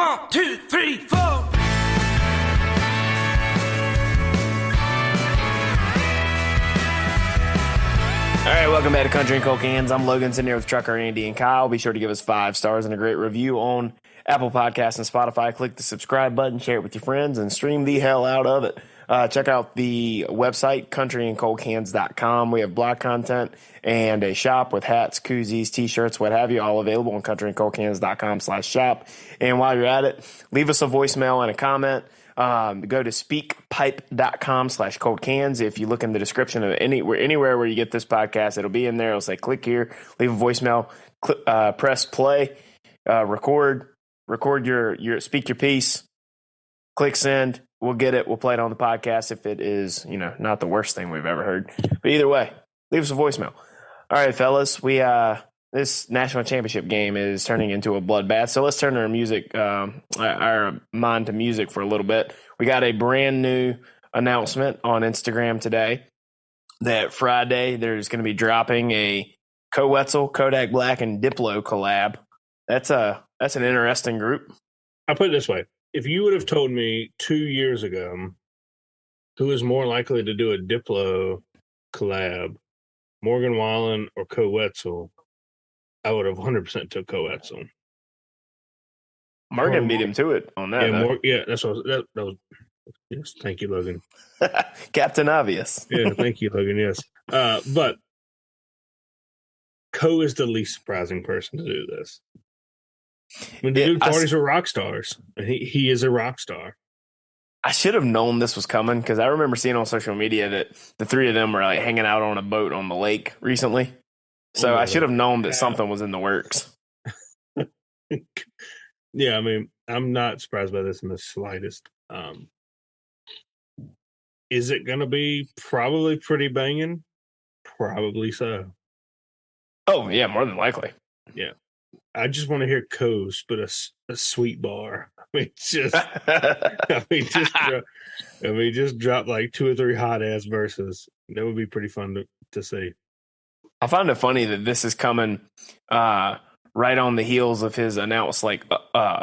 1, 2, 3, 4. All right, welcome back to Country and Cold Cans. I'm Logan, sitting here with Trucker Andy and Kyle. Be sure to give us 5 stars and a great review on Apple Podcasts and Spotify. Click the subscribe button, share it with your friends, and stream the hell out of it. Check out the website, countryandcoldcans.com. We have blog content and a shop with hats, koozies, T-shirts, what have you, all available on countryandcoldcans.com/shop. And while you're at it, leave us a voicemail and a comment. Go to speakpipe.com/coldcans. If you look in the description of anywhere where you get this podcast, it'll be in there. It'll say click here, leave a voicemail, press play, record your speak your piece, click send. We'll get it. We'll play it on the podcast if it is, not the worst thing we've ever heard. But either way, leave us a voicemail. All right, fellas, this national championship game is turning into a bloodbath. So let's turn our mind to music for a little bit. We got a brand new announcement on Instagram today that Friday there's going to be dropping a Koe Wetzel, Kodak Black, and Diplo collab. That's an interesting group. I'll put it this way. If you would have told me 2 years ago who is more likely to do a Diplo collab, Morgan Wallen or Koe Wetzel, I would have 100% took Koe Wetzel. Morgan beat him to it on that. Yeah, that's what that was. Yes, thank you, Logan. Captain Obvious. Yeah, thank you, Logan. Yes, but Koe is the least surprising person to do this. When the dude parties with rock stars, he is a rock star. I should have known this was coming because I remember seeing on social media that the three of them were like hanging out on a boat on the lake recently. So I should have known that something was in the works. Yeah, I mean, I'm not surprised by this in the slightest. Is it going to be probably pretty banging? Probably so. Oh, yeah, more than likely. Yeah. I just want to hear Koe spit a sweet bar. Just drop like 2 or 3 hot ass verses. That would be pretty fun to see. I find it funny that this is coming right on the heels of his announced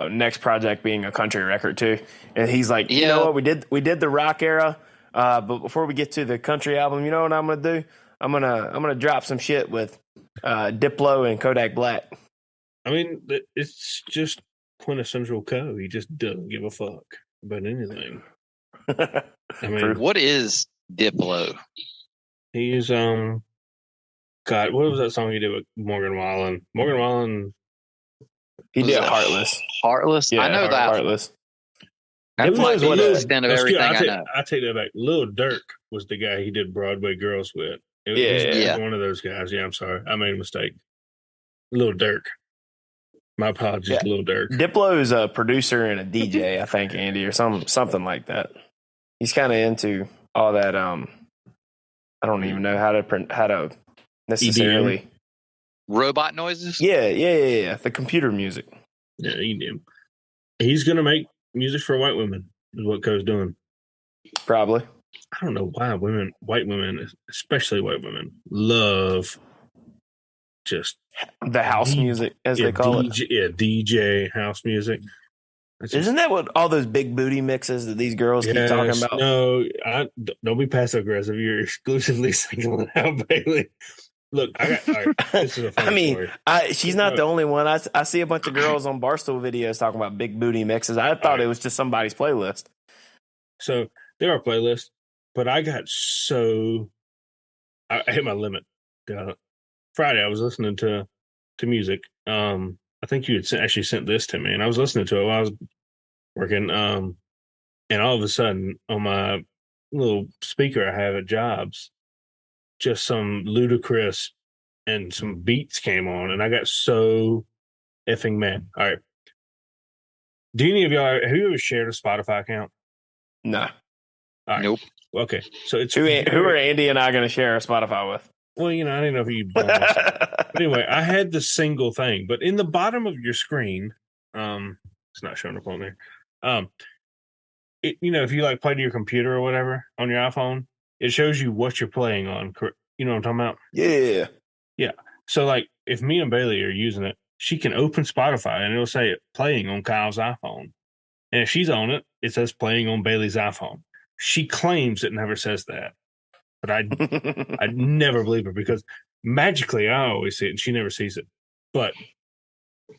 next project being a country record too. And he's like, you know what, we did the rock era, but before we get to the country album, you know what I'm gonna do? I'm gonna drop some shit with Diplo and Kodak Black. I mean, it's just quintessential Koe. He just doesn't give a fuck about anything. I mean, what is Diplo? He's God, what was that song he did with Morgan Wallen? Morgan Wallen. He did Heartless. Heartless? Yeah, I know that. Heartless. That's like the extent of everything I know. I take that back. Lil Durk was the guy he did Broadway Girls with. It was one of those guys. Yeah, I'm sorry. I made a mistake. Lil Durk. My apologies, Lil Durk. Diplo is a producer and a DJ, I think, Andy, or something like that. He's kind of into all that. I don't even know how to necessarily EDM. Robot noises. Yeah. The computer music. Yeah, EDM. He's gonna make music for white women. Is what Koe's doing. Probably. I don't know why white women, especially white women, love just the house music, as they call it. Yeah, DJ house music. Isn't that what all those big booty mixes that these girls keep talking about? No, don't be passive aggressive. You're exclusively singling out Bailey. Look, all right, this is a funny story. She's not the only one. I see a bunch of girls on Barstool videos talking about big booty mixes. I thought it was just somebody's playlist. So there are playlists, but I got I hit my limit. Friday, I was listening to music. I think you had actually sent this to me, and I was listening to it while I was working. And all of a sudden, on my little speaker I have at jobs, just some Ludacris and some beats came on, and I got so effing mad. All right. Do any of y'all have you ever shared a Spotify account? No. Right. Nope. Okay. So it's who are Andy and I going to share a Spotify with? Well, I didn't know if you. But anyway, I had the single thing, but in the bottom of your screen, it's not showing up on there. If you play to your computer or whatever on your iPhone, it shows you what you're playing on. You know what I'm talking about? Yeah. Yeah. So if me and Bailey are using it, she can open Spotify and it'll say playing on Kyle's iPhone. And if she's on it, it says playing on Bailey's iPhone. She claims it never says that. But I'd never believe her because magically I always see it and she never sees it. But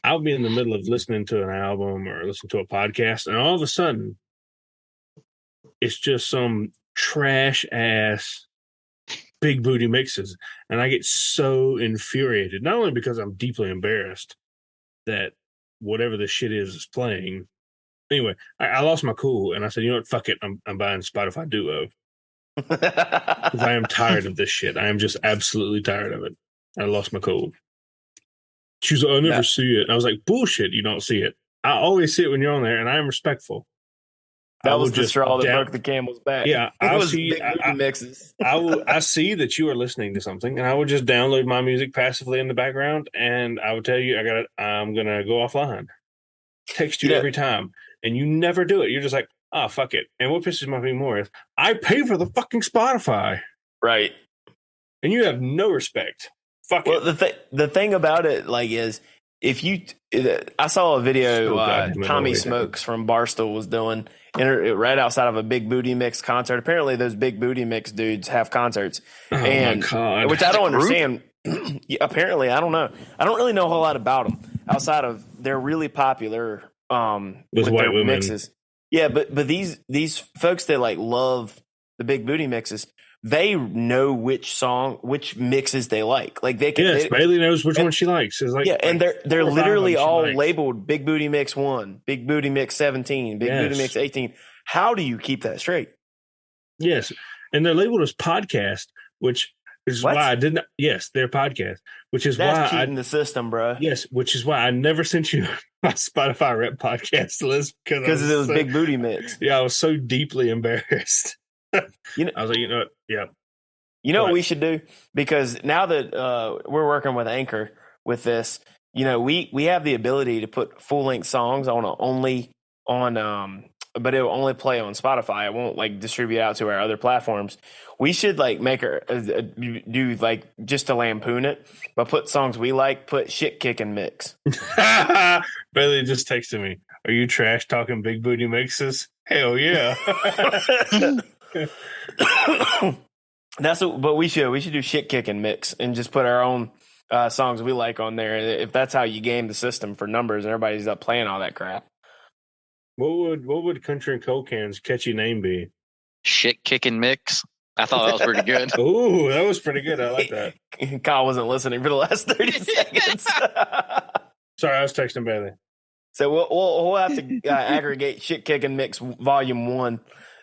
I'll be in the middle of listening to an album or listening to a podcast, and all of a sudden it's just some trash ass big booty mixes. And I get so infuriated, not only because I'm deeply embarrassed that whatever this shit is playing. Anyway, I lost my cool and I said, you know what? Fuck it. I'm buying Spotify Duo. Because I am tired of this shit. I am just absolutely tired of it. I lost my cool. She was like, I never see it. And I was like, bullshit, you don't see it. I always see it when you're on there, and I am respectful. That was the straw that broke the camel's back. Yeah, I see mixes. I see that you are listening to something, and I would just download my music passively in the background, and I would tell you, I'm gonna go offline. Text you every time, and you never do it. You're just like, oh, fuck it. And what pisses me more is I pay for the fucking Spotify. Right. And you have no respect. Fuck it. The thing about it, like, is if you, I saw a video Tommy Smokes from Barstool was doing right outside of a Big Booty Mix concert. Apparently those Big Booty Mix dudes have concerts. My God. Which I don't understand. Apparently, I don't know. I don't really know a whole lot about them outside of they're really popular with white their women. mixes. Yeah, but these folks that like love the Big Booty Mixes, they know which mixes they like. Like they can. Yes, Bailey knows which one she likes. It's like, and they're literally all labeled Big Booty Mix 1, Big Booty Mix 17, Big Booty Mix 18. How do you keep that straight? Yes, and they're labeled as podcast, which is why I didn't. Yes, they're podcast, which is That's why cheating the system, bro. Yes, which is why I never sent you my Spotify Rep podcast list because it was Big Booty Mix. Yeah, I was so deeply embarrassed. I was like, you know what? Yeah. You know what we should do? Because now that we're working with Anchor with this, we have the ability to put full length songs but it will only play on Spotify. It won't like distribute out to our other platforms. We should like make do like just to lampoon it, but put songs we like, put shit kicking mix. Bailey just texted me. Are you trash talking big booty mixes? Hell yeah. But we should do shit kicking mix and just put our own songs we like on there. If that's how you game the system for numbers and everybody's up playing all that crap. What would Country and Coke Can's catchy name be? Shit kicking mix. I thought that was pretty good. Ooh, that was pretty good. I like that. Kyle wasn't listening for the last 30 seconds. Sorry, I was texting Bailey. So we'll have to aggregate Shit Kicking Mix Volume 1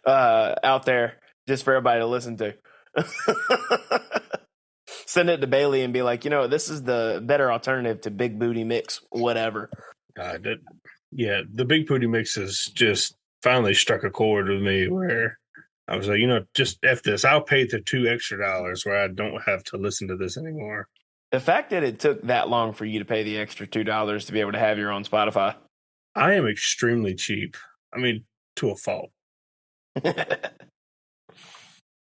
out there just for everybody to listen to. Send it to Bailey and be like, this is the better alternative to Big Booty Mix, whatever. The Big Booty Mixes just finally struck a chord with me where I was like, just F this. I'll pay the $2 extra where I don't have to listen to this anymore. The fact that it took that long for you to pay the extra $2 to be able to have your own Spotify. I am extremely cheap. I mean, to a fault.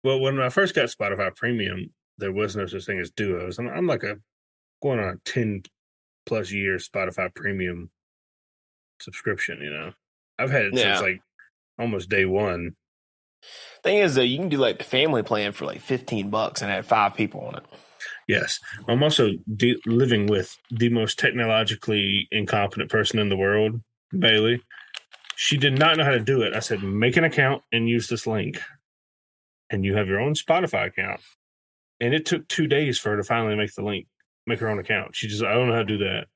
Well, when I first got Spotify Premium, there was no such thing as duos. I'm like going on a 10 plus year Spotify Premium subscription, I've had it since like almost day one. Thing is, though, you can do like the family plan for like $15 and have 5 people on it. Yes. I'm also living with the most technologically incompetent person in the world, Bailey. She did not know how to do it. I said, make an account and use this link. And you have your own Spotify account. And it took 2 days for her to finally make her own account. She just, I don't know how to do that.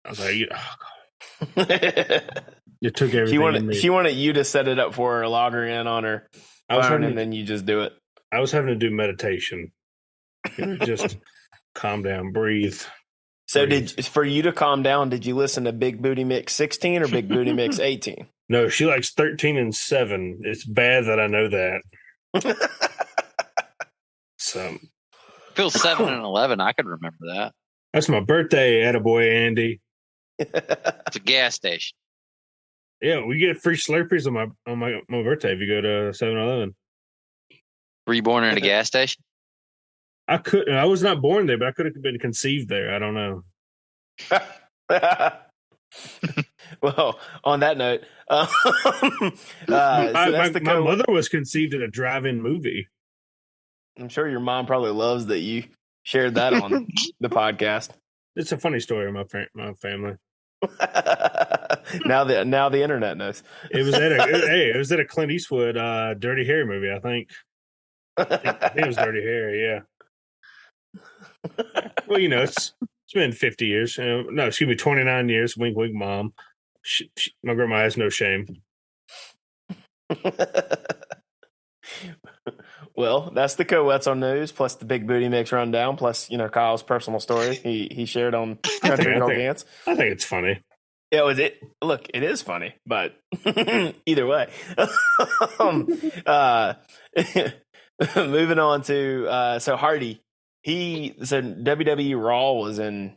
I was like, oh, God. It took everything. She wanted you to set it up for her, log her in on her phone, and then you just do it. I was having to do meditation. Just calm down, breathe. So for you to calm down, did you listen to Big Booty Mix 16 or Big Booty Mix 18? No, she likes 13 and 7. It's bad that I know that. So Phil 7 and 11, I could remember that. That's my birthday, attaboy Andy. It's a gas station. Yeah, we get free Slurpees on my birthday if you go to 7-Eleven. Were you born in a gas station? I was not born there, but I could have been conceived there. I don't know. Well, on that note, my mother was conceived in a drive-in movie. I'm sure your mom probably loves that you shared that on the podcast. It's a funny story of my family. now the internet knows. It was at a Clint Eastwood Dirty Harry movie, I think. I think it was Dirty Harry, yeah. Well, it's been 50 years. No, excuse me, 29 years. Wink, wink, mom. My grandma has no shame. Well, that's the Koe Wetzel news, plus the Big Booty Mix rundown, plus Kyle's personal story he shared on Country and Coke Hands. I think it's funny. Yeah, look, it is funny, but either way. Moving on to so Hardy. WWE Raw was in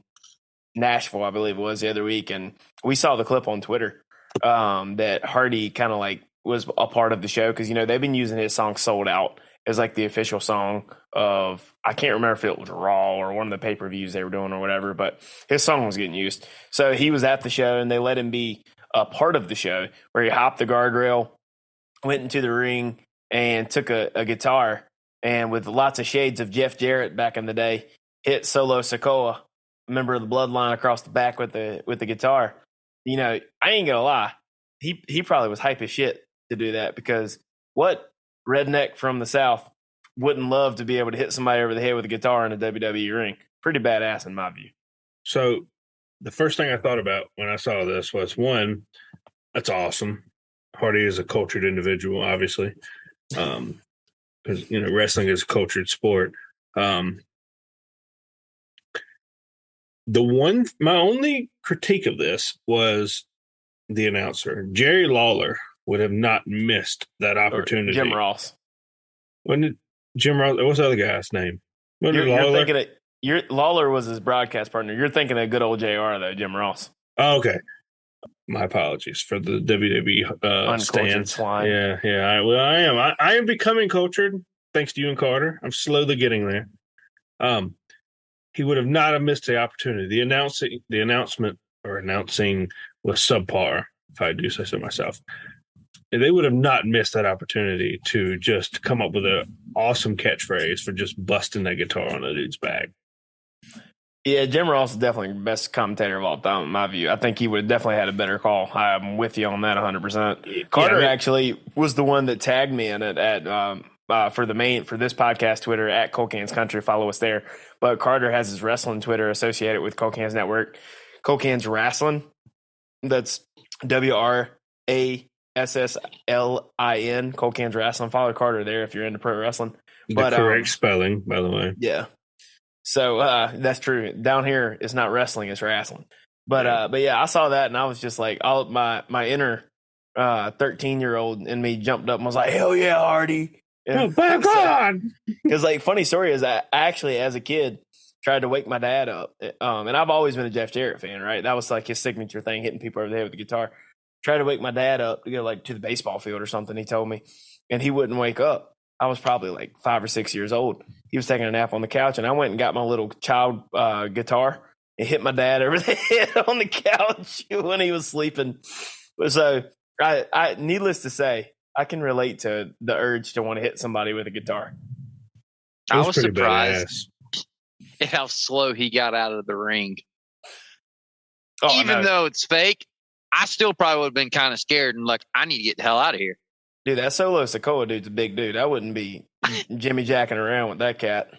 Nashville, I believe it was, the other week, and we saw the clip on Twitter that Hardy kind of like was a part of the show because they've been using his song "Sold Out" as like the official song of, I can't remember if it was Raw or one of the pay-per-views they were doing or whatever, but his song was getting used. So he was at the show and they let him be a part of the show where he hopped the guardrail, went into the ring and took a guitar and with lots of shades of Jeff Jarrett back in the day, hit Solo Sikoa, a member of the Bloodline, across the back with the guitar. I ain't gonna lie, he probably was hype as shit to do that because what redneck from the South wouldn't love to be able to hit somebody over the head with a guitar in a WWE ring? Pretty badass in my view. So the first thing I thought about when I saw this was, one, that's awesome. Hardy is a cultured individual, obviously. Because, wrestling is a cultured sport. My only critique of this was the announcer. Jerry Lawler would have not missed that opportunity. Jim Ross. When did Jim Ross? What's the other guy's name? Lawler was his broadcast partner. You're thinking of good old JR though, Jim Ross. Oh, okay. My apologies for the WWE stance. Swine. Yeah. I am. I am becoming cultured thanks to you and Carter. I'm slowly getting there. He would have not have missed the opportunity. The announcing was subpar, if I do say so myself. They would have not missed that opportunity to just come up with an awesome catchphrase for just busting that guitar on a dude's back. Yeah, Jim Ross is definitely the best commentator of all time, in my view. I think he would have definitely had a better call. I'm with you on that 100%. Carter actually was the one that tagged me in it for this podcast Twitter at Coke Hands Country. Follow us there. But Carter has his wrestling Twitter associated with Coke Hands Network. Coke Hands Wrestling. That's WRASSLIN. Coke Hands Wrestling. Follow Carter there if you're into pro wrestling. The correct spelling, by the way. Yeah. So that's true. Down here, it's not wrestling; it's wrestling. But yeah, I saw that and I was just like, all my inner 13-year-old in me jumped up and was like, "Hell yeah, Hardy!" Back on! Because like, funny story is, I actually, as a kid, tried to wake my dad up, and I've always been a Jeff Jarrett fan. Right, that was like his signature thing, hitting people over the head with the guitar. Tried to wake my dad up to go like to the baseball field or something. He told me, and he wouldn't wake up. I was probably like 5 or 6 years old. He was taking a nap on the couch, and I went and got my little child guitar and hit my dad over the head on the couch when he was sleeping. So, I needless to say, I can relate to the urge to want to hit somebody with a guitar. I was surprised at how slow he got out of the ring. Even though it's fake, I still probably would have been kind of scared and like, I need to get the hell out of here. Dude, that Solo Sikoa dude's a big dude. I wouldn't be Jimmy jacking around with that cat.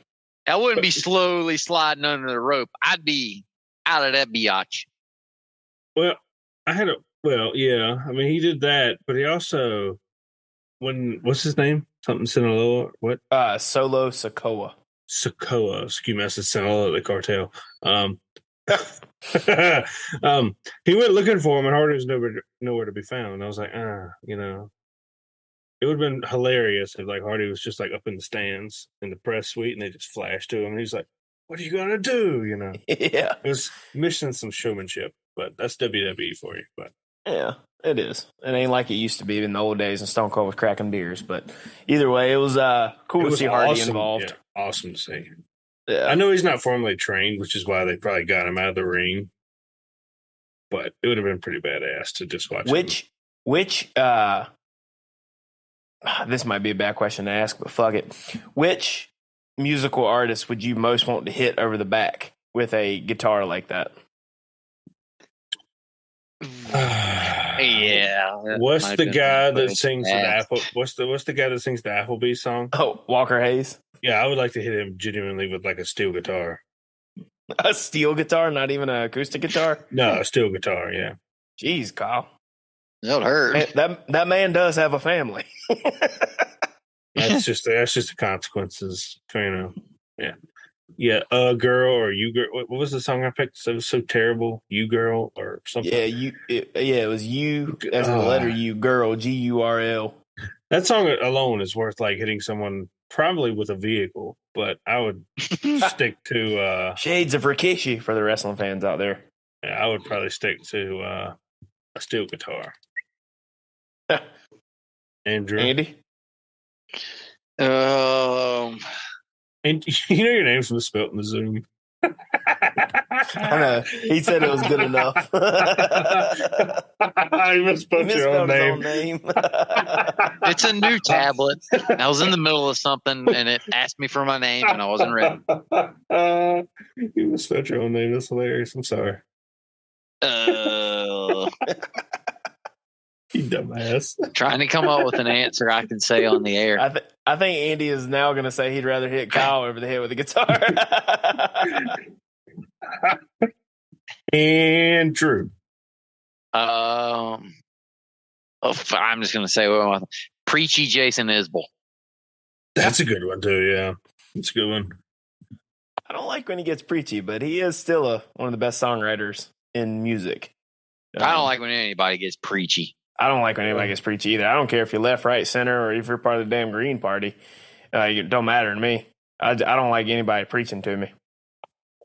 I wouldn't be slowly sliding under the rope. I'd be out of that biatch. Well, yeah. I mean, he did that, but he also, what's his name? Something Sinaloa? What? Solo Sikoa. Sikoa. Excuse me, I said Sinaloa, the cartel. He went looking for him, and Hardy was nowhere to be found. I was like, it would have been hilarious if like Hardy was just like up in the stands in the press suite, and they just flashed to him, and he's like, "What are you gonna do?" Yeah, it was missing some showmanship, but that's WWE for you. But yeah, it is. It ain't like it used to be in the old days, and Stone Cold was cracking beers. But either way, it was cool to see Hardy involved. Yeah, awesome to see. Yeah. I know he's not formally trained, which is why they probably got him out of the ring. but it would have been pretty badass to just watch. Which this might be a bad question to ask, but fuck it. Which musical artist would you most want to hit over the back with a guitar like that? Yeah. What's the guy that sings the Apple? What's the guy that sings the Applebee's song? Oh, Walker Hayes. Yeah, I would like to hit him genuinely with like a steel guitar. A steel guitar, not even an acoustic guitar? No, a steel guitar. Yeah. Jeez, Kyle. That'll hurt. That man does have a family. That's just the consequences. Yeah. Yeah, girl or you girl. What was the song I picked? It was so terrible. You girl or something. Yeah, it was you as in the letter U, girl, GURL. That song alone is worth like hitting someone probably with a vehicle, but I would stick to Shades of Rikishi for the wrestling fans out there. Yeah, I would probably stick to a steel guitar. Andrew. Andy? And you know your name's misspelled in the Zoom. I know. He said it was good enough. You misspelled your own name. It's a new tablet. I was in the middle of something and it asked me for my name and I wasn't ready. You misspelled your own name. That's hilarious. I'm sorry. You dumbass. Trying to come up with an answer I can say on the air. I think Andy is now going to say he'd rather hit Kyle over the head with a guitar. Andrew. I'm just going to say Preachy Jason Isbell. That's a good one too. Yeah, it's a good one. I don't like when he gets preachy, but he is still one of the best songwriters in music. I don't like when anybody gets preachy. I don't like when anybody gets preachy either. I don't care if you're left, right, center, or if you're part of the damn Green Party. It don't matter to me. I don't like anybody preaching to me.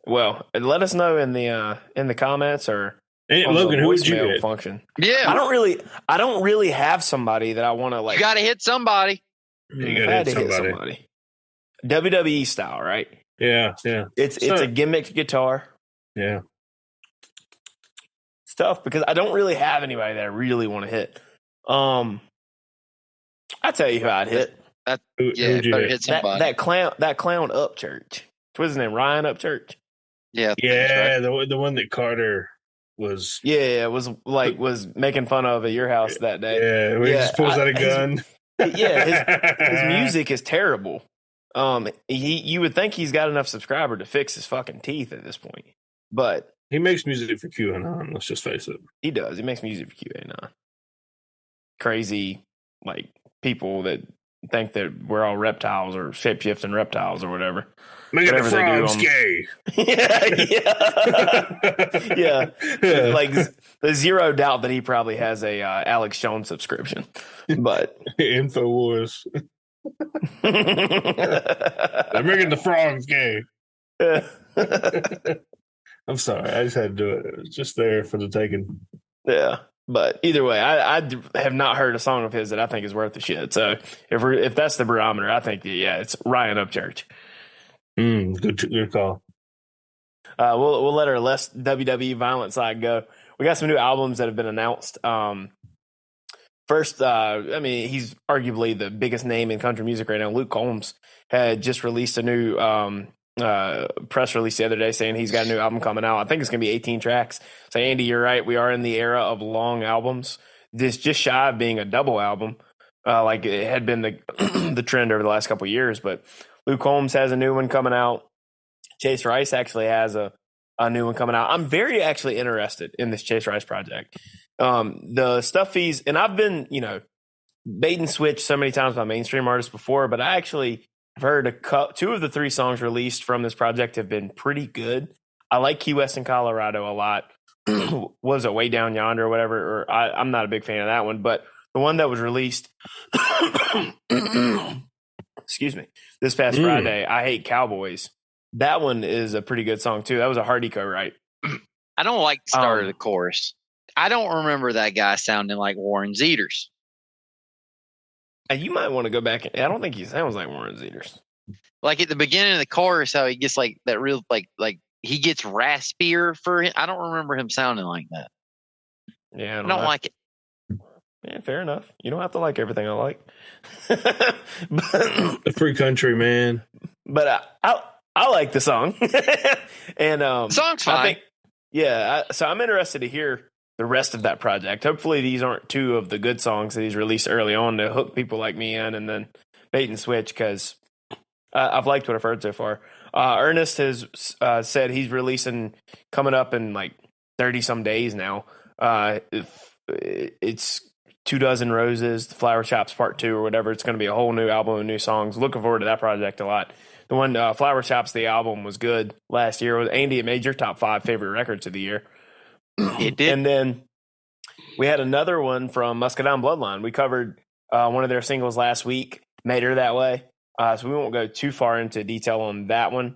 Well, let us know in the comments or Logan, who would you get? Function. Yeah, I don't really have somebody that I want to like. You got to hit somebody. You got to hit somebody. WWE style, right? Yeah. It's a gimmicked guitar. Yeah. Stuff because I don't really have anybody that I really want to hit. I'll tell you who I'd hit. Hit somebody. That clown Upchurch. What's his name? Ryan Upchurch. Yeah, right. the one that Carter was. Yeah, was making fun of at your house that day. Yeah, he just pulls out a gun. His music is terrible. You would think he's got enough subscriber to fix his fucking teeth at this point, but. He makes music for QAnon, let's just face it. He does. He makes music for QAnon. Crazy, like, people that think that we're all reptiles or shape-shifting reptiles or whatever. Making the frogs gay. Yeah. Like, the zero doubt that he probably has a Alex Jones subscription. But InfoWars. They're making the frogs gay. I'm sorry, I just had to do it. It was just there for the taking. Yeah, but either way, I have not heard a song of his that I think is worth the shit. So if that's the barometer, I think it's Ryan Upchurch. Good call. We'll let our less WWE violent side go. We got some new albums that have been announced. First, he's arguably the biggest name in country music right now. Luke Combs had just released a new press release the other day saying he's got a new album coming out. I think it's going to be 18 tracks. So, Andy, you're right. We are in the era of long albums. This just shy of being a double album, like it had been the trend over the last couple of years. But Luke Combs has a new one coming out. Chase Rice actually has a new one coming out. I'm very actually interested in this Chase Rice project. The stuff and I've been, bait and switch so many times by mainstream artists before, but I actually I've heard two of the 3 songs released from this project have been pretty good. I like Key West in Colorado a lot. Was it Way Down Yonder or whatever? Or I'm not a big fan of that one, but the one that was released, excuse me, this past Friday, I Hate Cowboys. That one is a pretty good song too. That was a Hardy co-write. I don't like the start of the chorus. I don't remember that guy sounding like Warren Zeters. You might want to go back. I don't think he sounds like Warren Zeters. Like at the beginning of the chorus, how he gets like that real like he gets raspier for him. I don't remember him sounding like that. Yeah, I don't like it. Yeah, fair enough. You don't have to like everything I like. The free country, man. But I like the song, and The song's fine. So I'm interested to hear the rest of that project. Hopefully, these aren't two of the good songs that he's released early on to hook people like me in, and then bait and switch because I've liked what I've heard so far. Ernest has said he's releasing coming up in like 30 some days now. It's 24 Roses, the Flower Shops Part 2 or whatever. It's going to be a whole new album and new songs. Looking forward to that project a lot. The one Flower Shops, the album was good last year. Andy, it made your top 5 favorite records of the year. It did. And then we had another one from Muscadine Bloodline. We covered one of their singles last week, Made Her That Way. So we won't go too far into detail on that one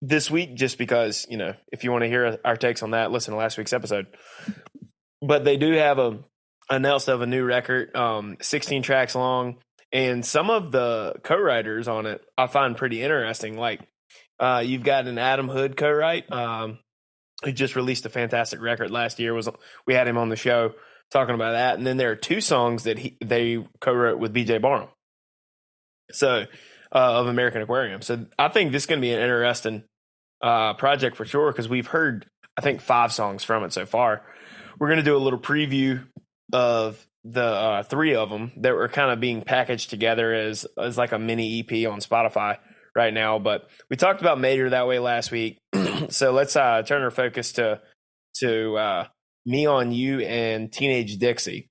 this week, just because, if you want to hear our takes on that, listen to last week's episode. But they do have announced of a new record, 16 tracks long, and some of the co-writers on it I find pretty interesting. Like you've got an Adam Hood co-write who just released a fantastic record last year. We had him on the show talking about that, and then there are 2 songs that they co-wrote with BJ Barnum, so of American Aquarium. So I think this is going to be an interesting project for sure because we've heard I think 5 songs from it so far. We're going to do a little preview of the 3 of them that were kind of being packaged together as like a mini EP on Spotify right now. But we talked about Made Her That Way last week. So let's turn our focus to Me on You and Teenage Dixie.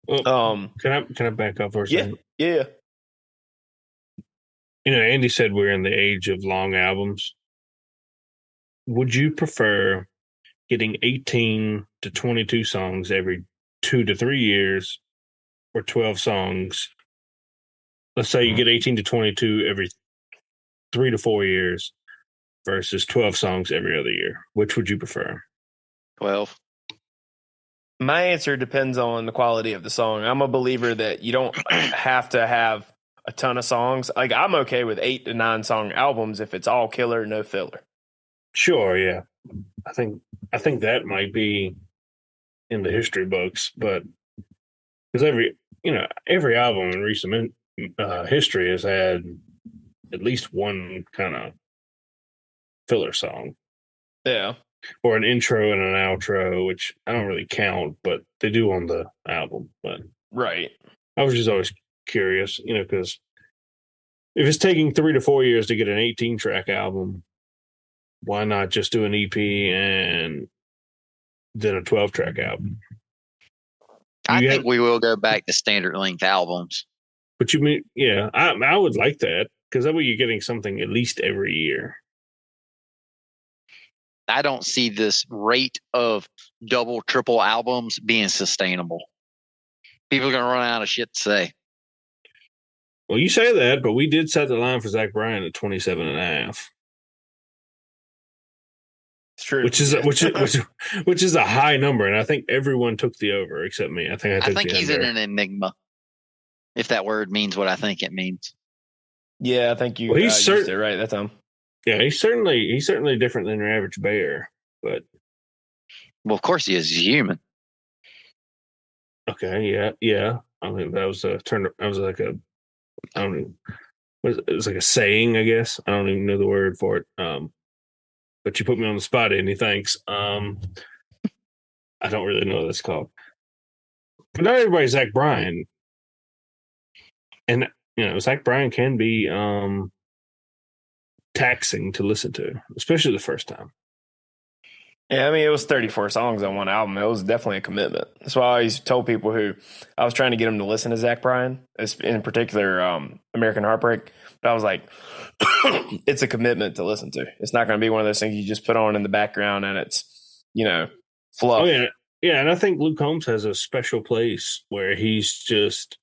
Well, can I back up for a second? Yeah. Andy said we're in the age of long albums. Would you prefer getting 18 to 22 songs every 2 to 3 years, or 12 songs? Let's say you get 18 to 22 every 3 to 4 years versus 12 songs every other year. Which would you prefer? 12. My answer depends on the quality of the song. I'm a believer that you don't have to have a ton of songs. Like I'm okay with 8 to 9 song albums if it's all killer, no filler. Sure, yeah. I think that might be in the history books, but because every album in recent history has had at least one kind of filler song. Yeah. Or an intro and an outro, which I don't really count, but they do on the album. But right. I was just always curious, because if it's taking 3 to 4 years to get an 18-track album, why not just do an EP and then a 12-track album? I think we will go back to standard length albums. But you mean, yeah, I would like that because that way you're getting something at least every year. I don't see this rate of double, triple albums being sustainable. People are going to run out of shit to say. Well, you say that, but we did set the line for Zach Bryan at 27 and a half. It's true. Which is a high number, and I think everyone took the over except me. I think he's in an enigma. If that word means what I think it means. Yeah, I think you used it right that time. Yeah, he's certainly different than your average bear, but well, of course he is. He's human. Okay, yeah. I mean, that was like a, I don't know, it was like a saying, I guess. I don't even know the word for it. But you put me on the spot, Andy. Thanks. I don't really know what that's called. But not everybody's Zach Bryan. And, Zach Bryan can be taxing to listen to, especially the first time. Yeah, I mean, it was 34 songs on one album. It was definitely a commitment. That's why I always told people I was trying to get them to listen to Zach Bryan, in particular American Heartbreak. But I was like, it's a commitment to listen to. It's not going to be one of those things you just put on in the background and it's, fluff. Oh, yeah. Yeah, and I think Luke Combs has a special place where he's just,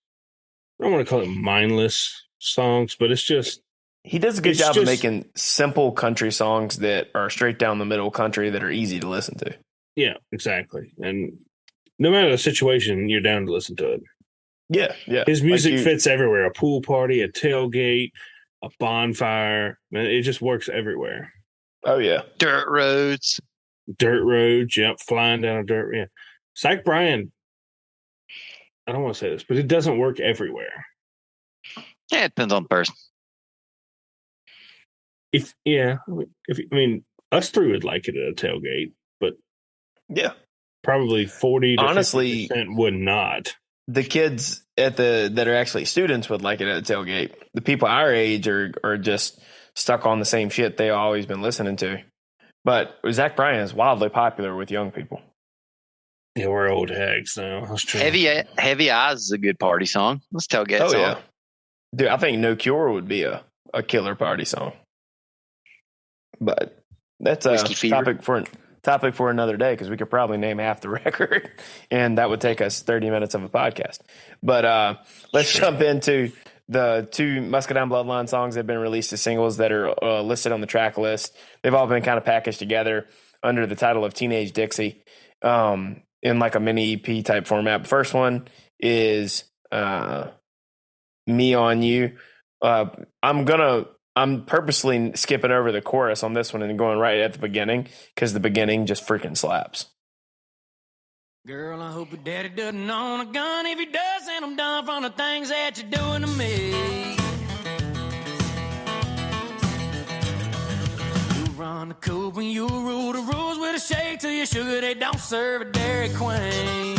I don't want to call it mindless songs, but it's just. He does a good job of making simple country songs that are straight down the middle country that are easy to listen to. Yeah, exactly. And no matter the situation, you're down to listen to it. Yeah. His music fits everywhere. A pool party, a tailgate, a bonfire. Man, it just works everywhere. Oh, yeah. Dirt roads. Yep. Flying down a dirt. Yeah. Zach Bryan, I don't want to say this, but it doesn't work everywhere. Yeah, it depends on the person. Us three would like it at a tailgate, but yeah, probably 40 to honestly 50% would not. The kids that are actually students would like it at a tailgate. The people our age are just stuck on the same shit they always been listening to. But Zach Bryan is wildly popular with young people. Yeah, we're old hags now. That's true. Heavy Eyes is a good party song. Let's tailgate song. Yeah. Dude, I think No Cure would be a killer party song. But that's a topic for another day, because we could probably name half the record, and that would take us 30 minutes of a podcast. But let's jump into the two Muscadine Bloodline songs that have been released as singles that are listed on the track list. They've all been kind of packaged together under the title of Teenage Dixie in like a mini EP type format. First one is Me on You. I'm purposely skipping over the chorus on this one and going right at the beginning, because the beginning just freaking slaps. Girl, I hope your daddy doesn't own a gun. If he does, then I'm done from the things that you're doing to me. You run the coop and you rule the rules with a shake till your sugar they don't serve a Dairy Queen.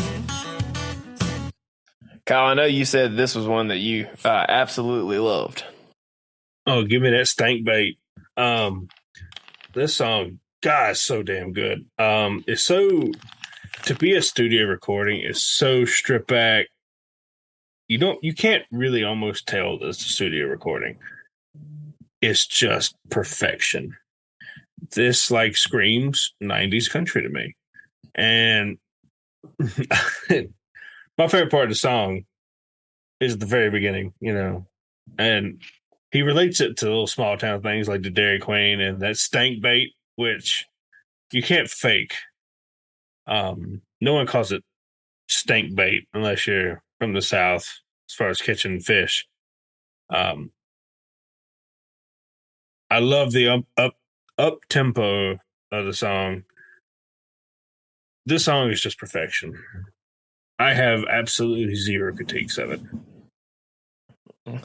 Kyle, I know you said this was one that you absolutely loved. Oh, give me that stank bait. This song, God, is so damn good. It's so, to be a studio recording, is so stripped back. You can't really almost tell this is a studio recording. It's just perfection. This like screams 90s country to me. And my favorite part of the song is the very beginning, and he relates it to little small town things like the Dairy Queen and that stank bait, which you can't fake. No one calls it stank bait unless you're from the South, as far as catching fish. I love the up tempo of the song. This song is just perfection. I have absolutely zero critiques of it.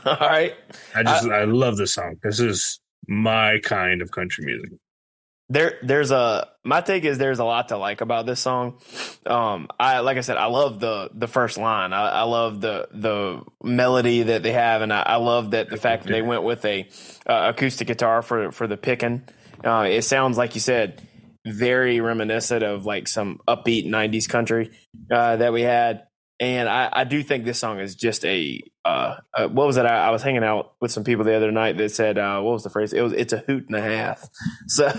All right. I love this song. This is my kind of country music. My take is there's a lot to like about this song. I love the first line. I love the melody that they have, and I love that the fact that they went with a acoustic guitar for the picking. It sounds, like you said, very reminiscent of like some upbeat 90s country that we had. And I do think this song is just what was it? I was hanging out with some people the other night that said, what was the phrase? It's a hoot and a half. So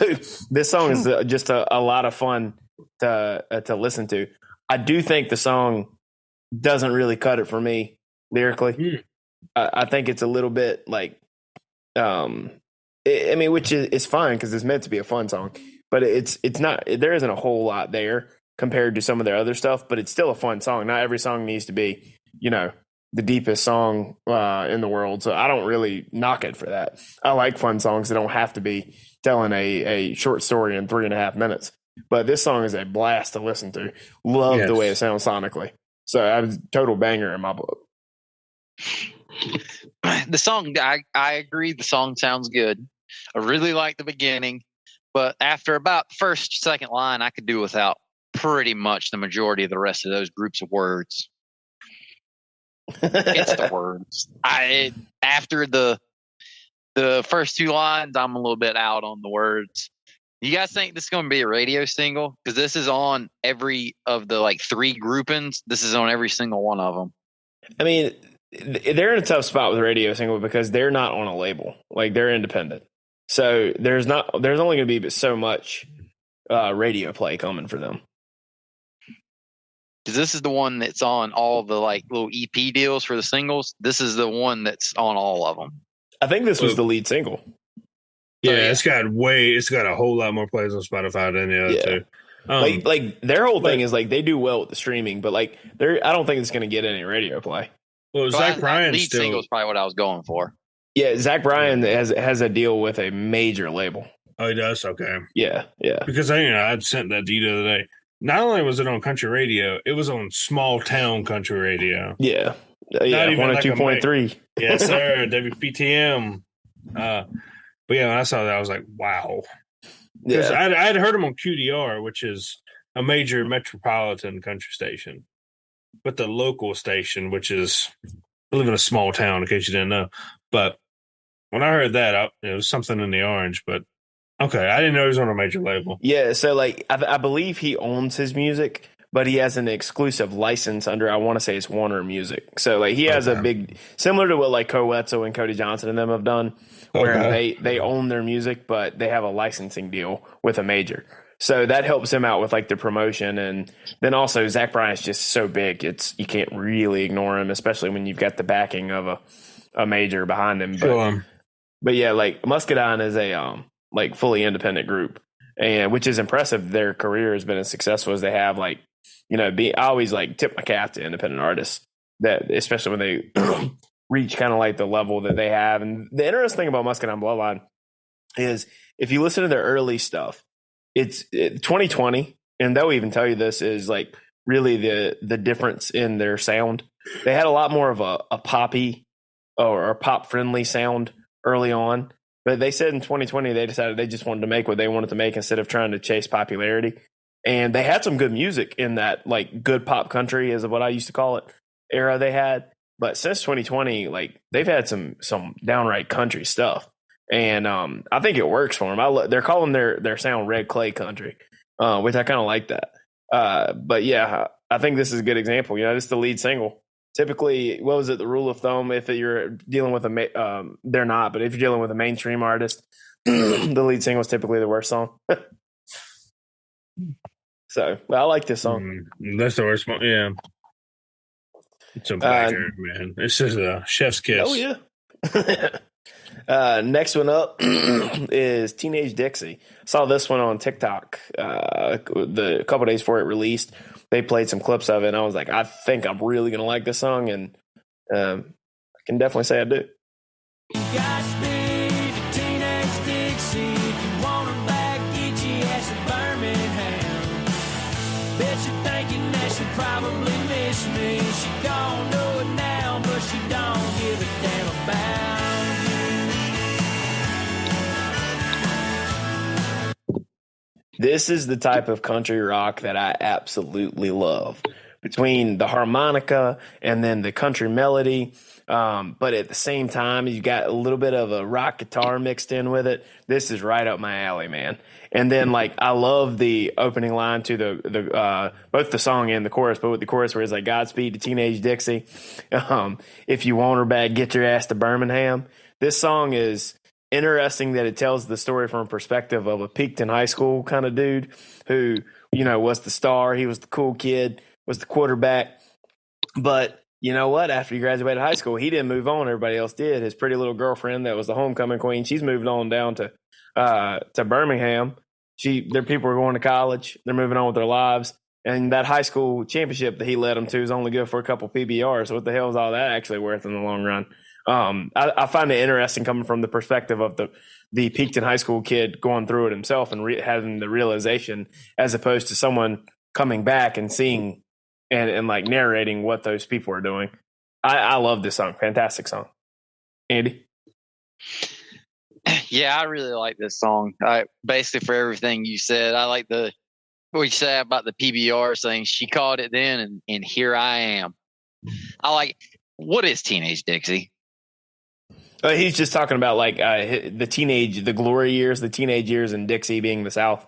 this song is just a lot of fun to listen to. I do think the song doesn't really cut it for me lyrically. I think it's a little bit like, which is fine because it's meant to be a fun song, but it's not. There isn't a whole lot there compared to some of their other stuff, but it's still a fun song. Not every song needs to be, the deepest song in the world. So I don't really knock it for that. I like fun songs that don't have to be telling a short story in 3.5 minutes. But this song is a blast to listen to. Love the way it sounds sonically. So I was total banger in my book. The song, I agree. The song sounds good. I really like the beginning, but after about the first, second line, I could do without pretty much the majority of the rest of those groups of words. It's the words. After the first two lines, I'm a little bit out on the words. You guys think this is going to be a radio single? Because this is on every of the like 3 groupings. This is on every single one of them. I mean, they're in a tough spot with radio single because they're not on a label. Like, they're independent. So there's only going to be so much radio play coming for them. Because this is the one that's on all the like little EP deals for the singles. This is the one that's on all of them. I think this was the lead single. Yeah, it's got a whole lot more plays on Spotify than the other two. Like their whole thing is like they do well with the streaming, but like I don't think it's going to get any radio play. Well, Zach Bryan lead single is probably what I was going for. Yeah, Zach Bryan has a deal with a major label. Oh, he does? Okay. Yeah. Because I sent that to you the other day. not only was it on country radio, it was on small town country radio. Yeah. Not even 102.3. Yes, sir. WPTM. But yeah, when I saw that, I was like, wow. Because I'd heard him on QDR, which is a major metropolitan country station. But the local station, which is, I live in a small town, in case you didn't know. But when I heard that, it was something in the orange. But okay, I didn't know he was on a major label. Yeah, so like I believe he owns his music, but he has an exclusive license under, I want to say it's Warner Music. So like he has a big, similar to what like Koe Wetzel and Cody Johnson and them have done, where they own their music, but they have a licensing deal with a major. So that helps him out with like the promotion. And then also Zach Bryan's just so big, you can't really ignore him, especially when you've got the backing of a major behind him. But yeah, like Muscadine is a like fully independent group, and which is impressive. Their career has been as successful as they have. Like, you know, I always like tip my cap to independent artists, that especially when they reach kind of like the level that they have. And the interesting thing about Muscadine Bloodline is if you listen to their early stuff, it's 2020, and they'll even tell you this is like really the difference in their sound. They had a lot more of a poppy or a pop friendly sound early on, but they said in 2020 they decided they just wanted to make what they wanted to make instead of trying to chase popularity. And they had some good music in that, like good pop country is what I used to call it, era they had. But since 2020, like they've had some downright country stuff. And I think it works for them. They're calling their sound red clay country, which I kind of like that. But yeah, I think this is a good example. You know, this is the lead single. Typically, what was it? The rule of thumb, if you're dealing with they're not, but if you're dealing with a mainstream artist, the lead single is typically the worst song. So I like this song. That's the worst one. Yeah. It's a blacker, man. It's just a chef's kiss. Oh, yeah. Next one up is Teenage Dixie. Saw this one on TikTok the couple days before it released. They played some clips of it, and I was like, I think I'm really going to like this song, and I can definitely say I do. Godspeed to Teenage Dixie. If you want her back, get your ass to Birmingham. Bet you're thinking that she probably miss me. She don't know it now, but she don't give a damn about. This is the type of country rock that I absolutely love. Between the harmonica and then the country melody, but at the same time, you got a little bit of a rock guitar mixed in with it. This is right up my alley, man. And then, like, I love the opening line to the both the song and the chorus, but with the chorus where it's like, Godspeed to Teenage Dixie. If you want her back, get your ass to Birmingham. This song is interesting that it tells the story from a perspective of a peaked in high school kind of dude who, you know, was the star. He was the cool kid, was the quarterback. But you know what? After he graduated high school, he didn't move on. Everybody else did. His pretty little girlfriend that was the homecoming queen, she's moved on down to Birmingham. Their people are going to college. They're moving on with their lives. And that high school championship that he led them to is only good for a couple PBRs. So what the hell is all that actually worth in the long run? I find it interesting coming from the perspective of the peaked in high school kid going through it himself and having the realization, as opposed to someone coming back and seeing and like narrating what those people are doing. I love this song. Fantastic song. Andy? Yeah, I really like this song. Basically, for everything you said, I like what you said about the PBR saying she called it then, and here I am. I like, what is Teenage Dixie? He's just talking about like the glory years, the teenage years in Dixie being the South.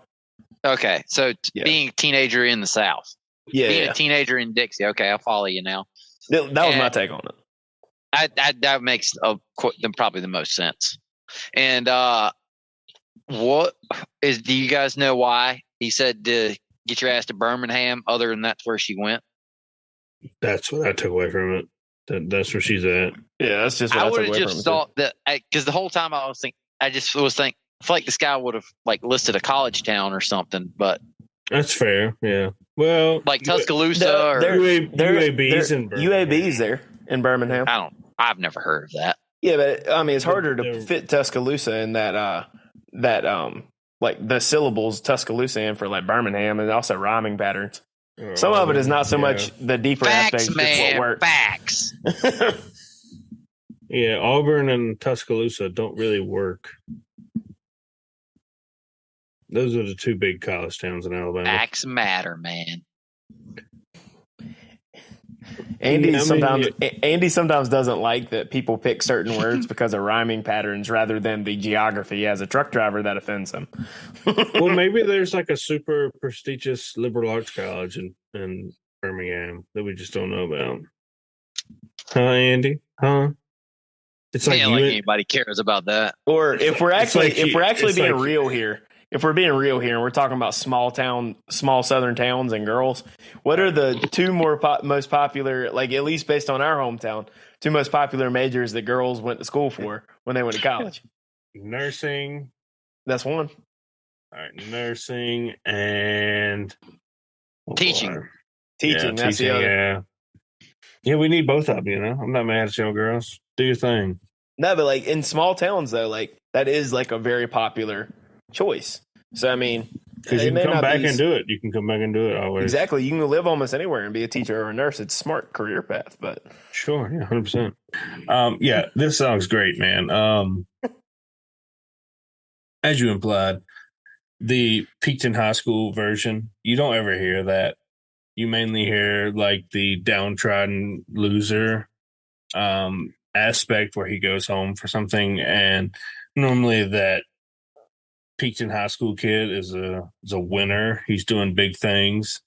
Okay, so being a teenager in the South. Yeah, being a teenager in Dixie. Okay, I'll follow you now. That was my take on it. That makes probably the most sense. And do you guys know why he said to get your ass to Birmingham, other than that's where she went? That's what I took away from it. That's where she's at. Yeah, that's just what I would have just thought that, because the whole time I feel like this guy would have like listed a college town or something, but that's fair. Yeah. Well, like Tuscaloosa or UAB's in Birmingham. UAB's there in Birmingham. I've never heard of that. Yeah, but I mean, it's harder to fit Tuscaloosa in that like the syllables Tuscaloosa in for like Birmingham, and also rhyming patterns. Some of it is not so much the deeper aspects, Facts, man. just what works. Facts. Yeah, Auburn and Tuscaloosa don't really work. Those are the two big college towns in Alabama. Facts matter, man. Andy sometimes doesn't like that people pick certain words because of rhyming patterns rather than the geography. As a truck driver, that offends him. Well, maybe there's like a super prestigious liberal arts college in Birmingham that we just don't know about. Huh, Andy? Huh? It's like, anybody cares about that. Or if we're actually being like, real here, if we're being real here and we're talking about small southern towns and girls, what are the two most popular, like at least based on our hometown, two most popular majors that girls went to school for when they went to college? Nursing. That's one. All right, nursing and teaching. Teaching, that's the other. Yeah, we need both of them, you know. I'm not mad at you girls. Do your thing. No, but like in small towns though, like that is like a very popular choice. So I mean, because you can come back and do it. You can come back and do it always. Exactly. You can live almost anywhere and be a teacher or a nurse. It's a smart career path, but sure, yeah, 100%. Yeah, this song's great, man. As you implied, the Peakton High School version, you don't ever hear that. You mainly hear like the downtrodden loser aspect where he goes home for something, and normally that Peakton High School kid is a winner. He's doing big things,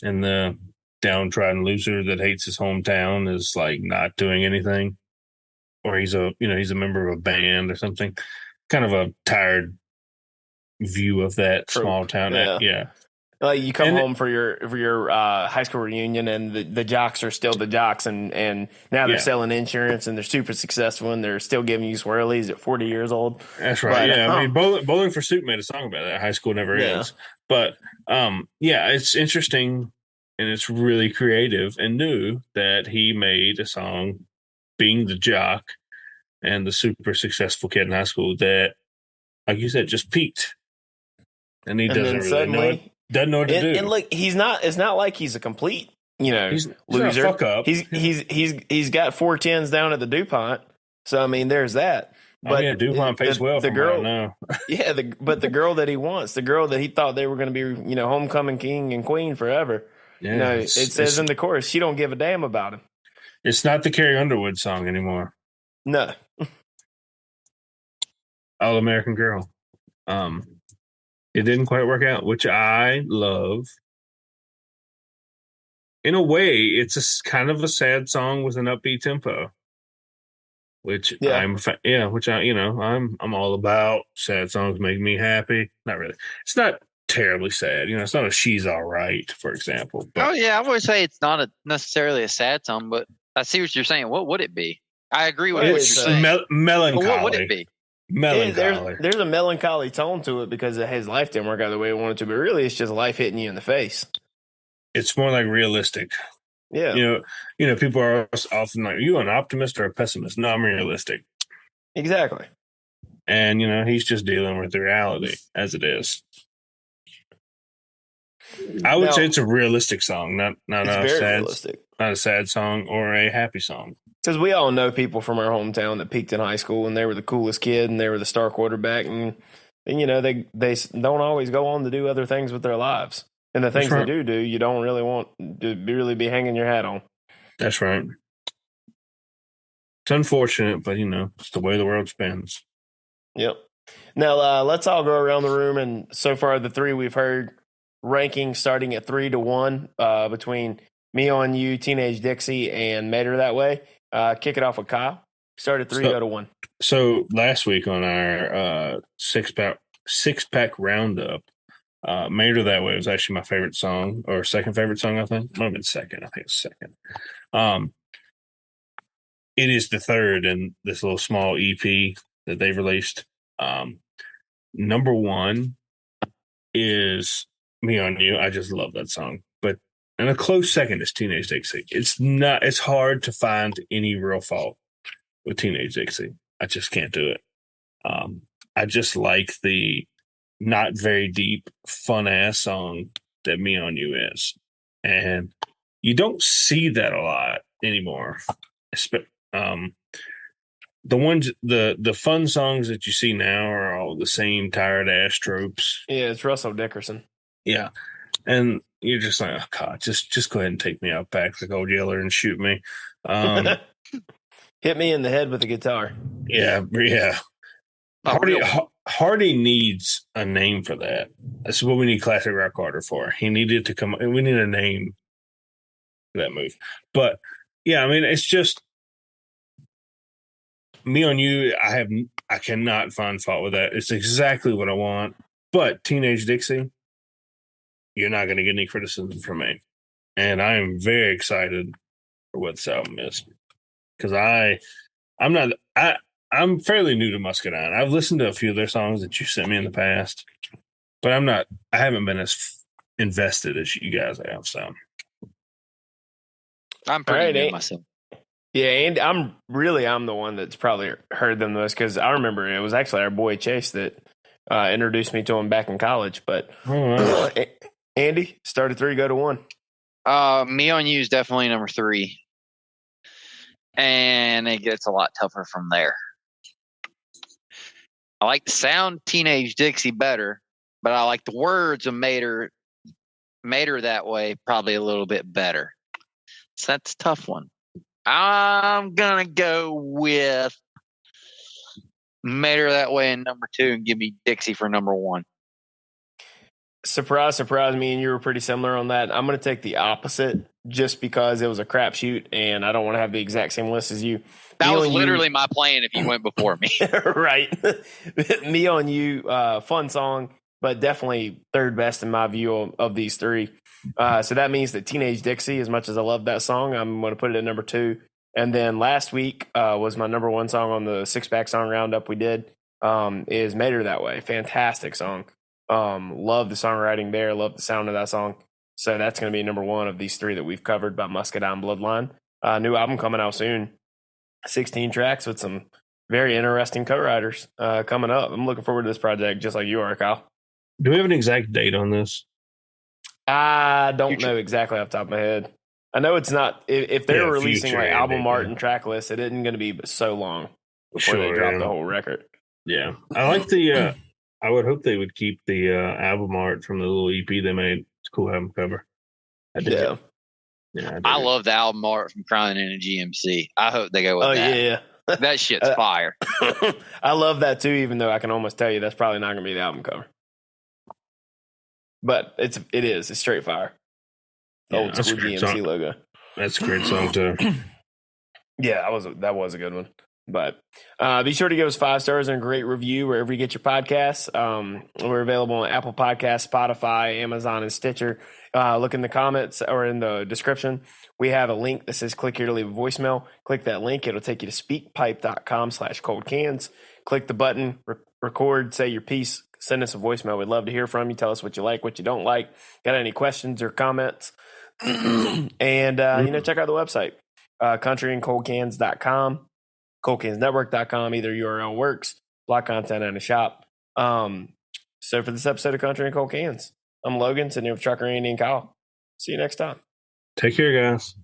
and the downtrodden loser that hates his hometown is like not doing anything, or he's a member of a band or something. Kind of a tired view of that small town. Yeah. Like you come home for your high school reunion, and the jocks are still the jocks, and now they're selling insurance, and they're super successful, and they're still giving you swirlies at 40 years old. That's right. But, I mean, Bowling for Soup made a song about that. High school never ends. But it's interesting, and it's really creative and new that he made a song being the jock and the super successful kid in high school that, like you said, just peaked, and he doesn't really know it. Doesn't know what to do. And look, it's not like he's a complete, he's loser. Fuck up. He's got 4 10s down at the DuPont. So I mean, there's that. But DuPont pays well. The girl, now. But the girl that he wants, the girl that he thought they were going to be, homecoming king and queen forever. Yeah, it says in the chorus, she don't give a damn about him. It's not the Carrie Underwood song anymore. No. All American Girl. It didn't quite work out, which I love. In a way, it's a kind of a sad song with an upbeat tempo, which I'm all about. Sad songs make me happy. Not really. It's not terribly sad. It's not a She's All Right, for example. But, I would say it's not necessarily a sad song, but I see what you're saying. What would it be? I agree with what you're saying. Melancholy. What would it be? Melancholy. There's a melancholy tone to it because his life didn't work out the way it wanted to, but really it's just life hitting you in the face. It's more like realistic. Yeah. People are often like, are you an optimist or a pessimist? No, I'm realistic. Exactly. And, he's just dealing with the reality as it is. I would say it's a realistic song, not a sad song or a happy song. Because we all know people from our hometown that peaked in high school and they were the coolest kid and they were the star quarterback, and they don't always go on to do other things with their lives. And the things they do, you don't really want to really be hanging your hat on. That's right. It's unfortunate, but it's the way the world spins. Yep. Now let's all go around the room, and so far the three we've heard ranking starting at 3-1 between Me on You, Teenage Dixie, and Made Her That Way. Kick it off with Kyle. Start at 3-1. So last week on our six pack roundup, Made Her That Way was actually my favorite song, or second favorite song. I think it might have been second. I think it's second. It is the third in this little small EP that they've released. Number one is Me on You. I just love that song, and a close second is Teenage Dixie. It's hard to find any real fault with Teenage Dixie. I just can't do it. I just like the not very deep, fun ass song that Me on You is. And you don't see that a lot anymore. The fun songs that you see now are all the same tired ass tropes. Yeah, it's Russell Dickerson. Yeah. And you're just like, oh God, just go ahead and take me out back like old Yeller and shoot me. Hit me in the head with a guitar. Yeah. Hardy needs a name for that. That's what we need Classic Rock Harder for. He needed to come. We need a name for that move. But yeah, I mean, it's just Me on You. I cannot find fault with that. It's exactly what I want. But Teenage Dixie, you're not going to get any criticism from me. And I am very excited for what this album is because I'm fairly new to Muscadine. I've listened to a few of their songs that you sent me in the past, but I haven't been as invested as you guys have. So I'm pretty new myself. Yeah, and I'm the one that's probably heard them the most because I remember it was actually our boy Chase that introduced me to him back in college. But Andy, start at 3, go to 1. Me on You is definitely number 3. And it gets a lot tougher from there. I like the sound Teenage Dixie better, but I like the words of Made Her That Way probably a little bit better. So that's a tough one. I'm going to go with Made Her That Way in number 2 and give me Dixie for number 1. Surprise, me and you were pretty similar on that. I'm going to take the opposite just because it was a crapshoot and I don't want to have the exact same list as you. That was literally my plan if you went before me. Right. Me on You, fun song, but definitely third best in my view of these 3. So that means that Teenage Dixie, as much as I love that song, I'm going to put it at number 2. And then last week was my number 1 song on the 6-pack song roundup we did, is Made Her That Way. Fantastic song. Love the songwriting there. Love the sound of that song. So that's going to be number 1 of these 3 that we've covered by Muscadine Bloodline. New album coming out soon. 16 tracks with some very interesting co-writers coming up. I'm looking forward to this project just like you are, Kyle. Do we have an exact date on this? I don't know exactly off the top of my head. I know it's not. If they're releasing like album art and track lists, it isn't going to be so long before they drop the whole record. Yeah, I like the. I would hope they would keep the album art from the little EP they made. It's a cool album cover. Yeah, I love the album art from Crying in a GMC. I hope they go with that. Yeah. That shit's fire. I love that too, even though I can almost tell you that's probably not going to be the album cover. But it is. It's straight fire. Old school GMC logo. That's a great song too. Yeah, that was a good one. But be sure to give us 5 stars and a great review wherever you get your podcasts. We're available on Apple Podcasts, Spotify, Amazon, and Stitcher. Look in the comments or in the description. We have a link that says click here to leave a voicemail. Click that link. It'll take you to speakpipe.com/coldcans. Click the button, record, say your piece, send us a voicemail. We'd love to hear from you. Tell us what you like, what you don't like. Got any questions or comments? And, check out the website, countryandcoldcans.com. ColdCansNetwork.com, either URL works, block content and a shop. So for this episode of Country and Cold Cans, I'm Logan, sitting here with Trucker Andy and Kyle. See you next time. Take care, guys.